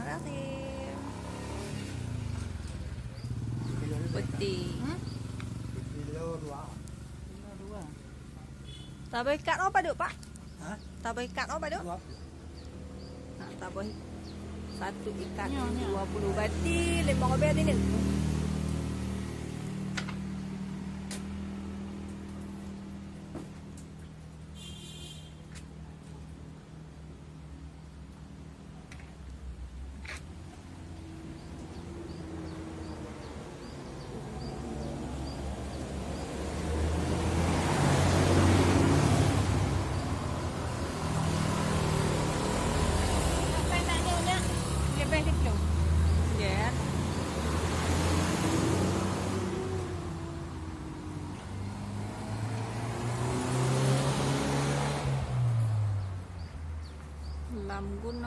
kasih. Putih. Kilo dua. Tambah ikan apa duk Pak? Hah? Tambah ikan apa duk? Dua. Nah, tambah satu ikan 20 berarti 5 bet ini. Ya. Làm gun